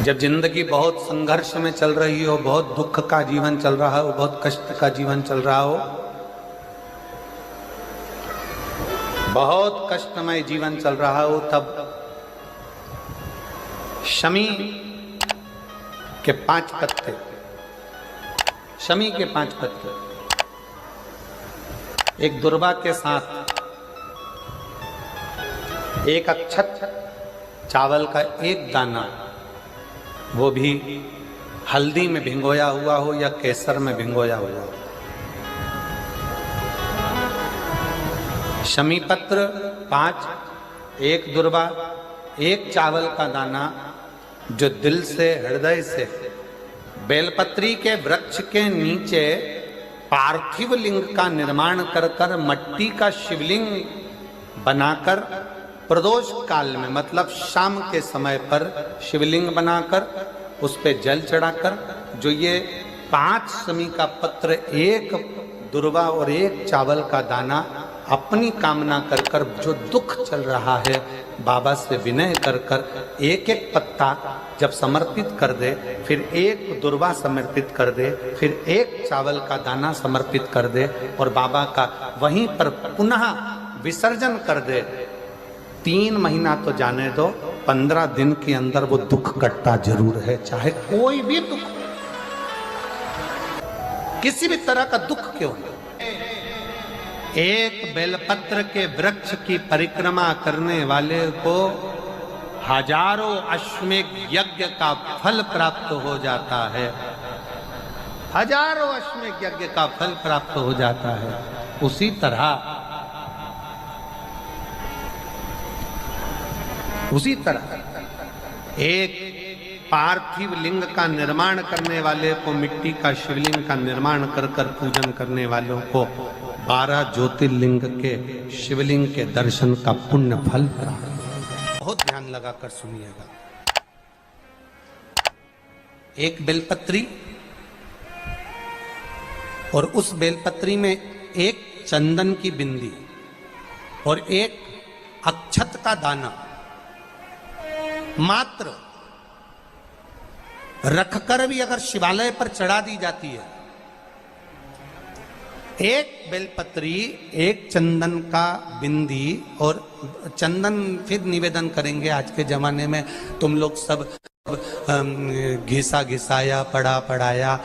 जब जिंदगी बहुत संघर्ष में चल रही हो, बहुत दुख का जीवन चल रहा हो, बहुत कष्ट का जीवन चल रहा हो, बहुत कष्टमय जीवन चल रहा हो, तब शमी के 5 पत्ते, शमी के 5 पत्ते एक दुर्वा के साथ एक अक्षत चावल का एक दाना, वो भी हल्दी में भिंगोया हुआ हो या केसर में भिंगोया हुआ हो, शमी पत्र 5, एक दुर्वा, एक चावल का दाना, जो दिल से हृदय से बेलपत्री के वृक्ष के नीचे पार्थिव लिंग का निर्माण कर कर मट्टी का शिवलिंग बनाकर प्रदोष काल में, मतलब शाम के समय पर शिवलिंग बनाकर उस पे जल चढ़ाकर, जो ये 5 शमी का पत्र, एक दुर्वा और एक चावल का दाना, अपनी कामना कर कर, जो दुख चल रहा है बाबा से विनय कर कर एक एक पत्ता जब समर्पित कर दे, फिर एक दुर्वा समर्पित कर दे, फिर एक चावल का दाना समर्पित कर दे और बाबा का वहीं पर पुनः विसर्जन कर दे, 3 महीना तो जाने दो, 15 दिन के अंदर वो दुख कटता जरूर है, चाहे कोई भी दुख, किसी भी तरह का दुख क्यों न। एक बेलपत्र के वृक्ष की परिक्रमा करने वाले को हजारों अश्वमेध यज्ञ का फल प्राप्त हो जाता है, हजारों अश्वमेध यज्ञ का फल प्राप्त हो जाता है। उसी तरह एक पार्थिव लिंग का निर्माण करने वाले को, मिट्टी का शिवलिंग का निर्माण कर कर पूजन करने वालों को 12 ज्योतिर्लिंग के शिवलिंग के दर्शन का पुण्य फल प्राप्त। बहुत ध्यान लगाकर सुनिएगा। एक बेलपत्री और उस बेलपत्री में एक चंदन की बिंदी और एक अक्षत का दाना मात्र रखकर भी अगर शिवालय पर चढ़ा दी जाती है, एक बेलपत्री, एक चंदन का बिंदी, और चंदन फिर निवेदन करेंगे आज के जमाने में तुम लोग सब घिसा घिसाया, पड़ा पड़ाया,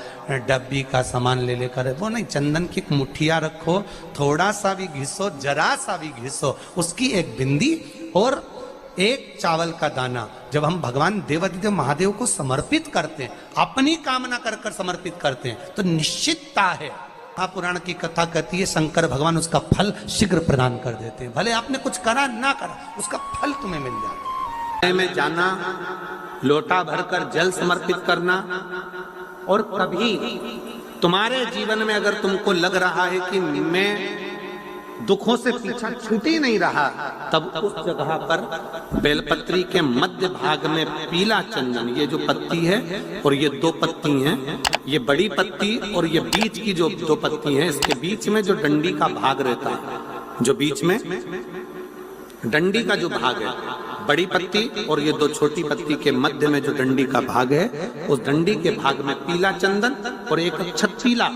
डब्बी का सामान ले लेकर, वो नहीं, चंदन की एक मुठिया रखो, थोड़ा सा भी घिसो, जरा सा भी घिसो, उसकी एक बिंदी और एक चावल का दाना, जब हम भगवान देवाधिदेव महादेव को समर्पित करते हैं, अपनी कामना कर कर समर्पित करते हैं, तो निश्चितता है, पुराण की कथा कहती है, शंकर भगवान उसका फल शीघ्र प्रदान कर देते हैं। भले आपने कुछ करा ना करा, उसका फल तुम्हें मिल जाता है। में जाना, लोटा भरकर जल समर्पित करना, और कभी तुम्हारे जीवन में अगर तुमको लग रहा है कि मैं दुखों से पीछा छूट ही नहीं रहा, तब उस जगह पर बेलपत्री के मध्य भाग में पीला चंदन, ये जो पत्ती है और ये 2 पत्ती हैं, ये बड़ी पत्ती और ये बीच की जो 2 पत्ती हैं, इसके बीच में जो डंडी का भाग रहता है, जो बीच में डंडी का जो भाग है, बड़ी पत्ती और ये 2 छोटी पत्ती के मध्य में जो डंडी का भाग है, उस डंडी के भाग में पीला चंदन और एक अक्षत पीला,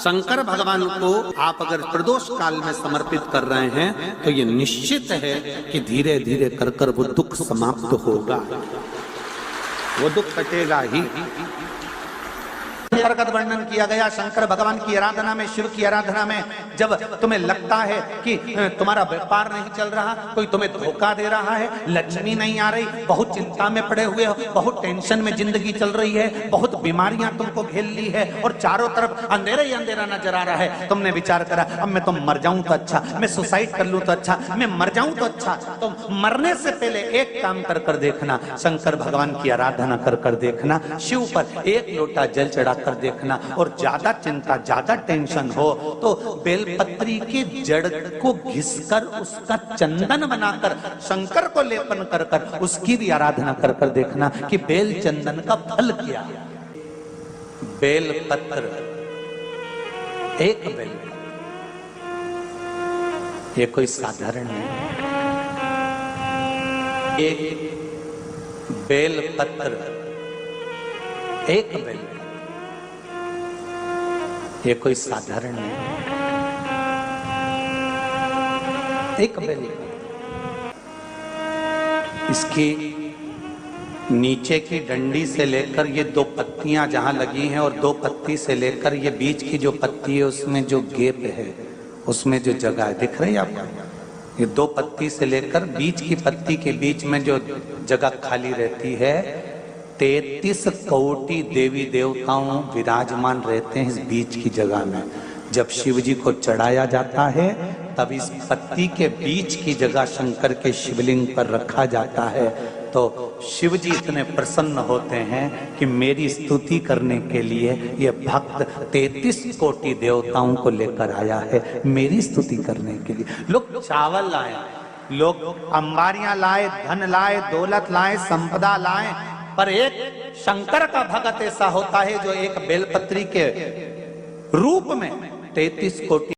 शंकर भगवान को आप अगर प्रदोष काल में समर्पित कर रहे हैं, तो ये निश्चित है कि धीरे धीरे कर कर वो दुख समाप्त होगा, वो दुख कटेगा ही। अंतर्गत वर्णन किया गया शंकर भगवान की आराधना में, शिव की आराधना में, जब तुम्हें लगता है कि तुम्हारा व्यापार नहीं चल रहा, कोई तुम्हें धोखा दे रहा है, लक्ष्मी नहीं आ रही, बहुत चिंता में पड़े हुए हो, बहुत टेंशन में जिंदगी चल रही है, बहुत बीमारियां तुमको घेर ली है और चारों तरफ अंधेरा ही अंधेरा नजर आ रहा है, तुमने विचार करा अब मैं तो मर जाऊं तो अच्छा, मैं सुसाइड कर लूं तो अच्छा, मैं मर जाऊं तो अच्छा, तो मरने से पहले एक काम कर कर देखना, शंकर भगवान की आराधना कर कर देखना, शिव पर एक लोटा जल चढ़ा कर देखना, और ज्यादा चिंता, ज्यादा टेंशन हो तो बेलपत्री के जड़ को घिसकर उसका चंदन बनाकर शंकर को लेपन कर कर उसकी भी आराधना कर कर देखना कि बेल चंदन का फल क्या। बेलपत्र, एक बेल, ये कोई साधारण नहीं, एक बेलपत्र एक बेल, ये कोई साधारण नहीं, एक बेल। इसकी नीचे की डंडी से लेकर ये दो पत्तियां जहां लगी हैं और दो पत्ती से लेकर ये बीच की जो पत्ती है उसमें जो गैप है, उसमें जो जगह है, दिख रही है आपको? ये दो पत्ती से लेकर बीच की पत्ती के बीच में जो जगह खाली रहती है, 33 कोटि देवी देवताओं विराजमान रहते हैं इस बीच की जगह में। जब शिव जी को चढ़ाया जाता है तब इस पत्ती के बीच की जगह शंकर के शिवलिंग पर रखा जाता है, तो शिव जी इतने प्रसन्न होते हैं कि मेरी स्तुति करने के लिए ये भक्त 33 कोटि देवताओं को लेकर आया है, मेरी स्तुति करने के लिए। लोग चावल लाए, लोग अंबारियां लाए, धन लाए, दौलत लाए, संपदा लाए, पर एक शंकर का भक्त ऐसा होता है जो एक बेलपत्री के रूप में 33 कोटि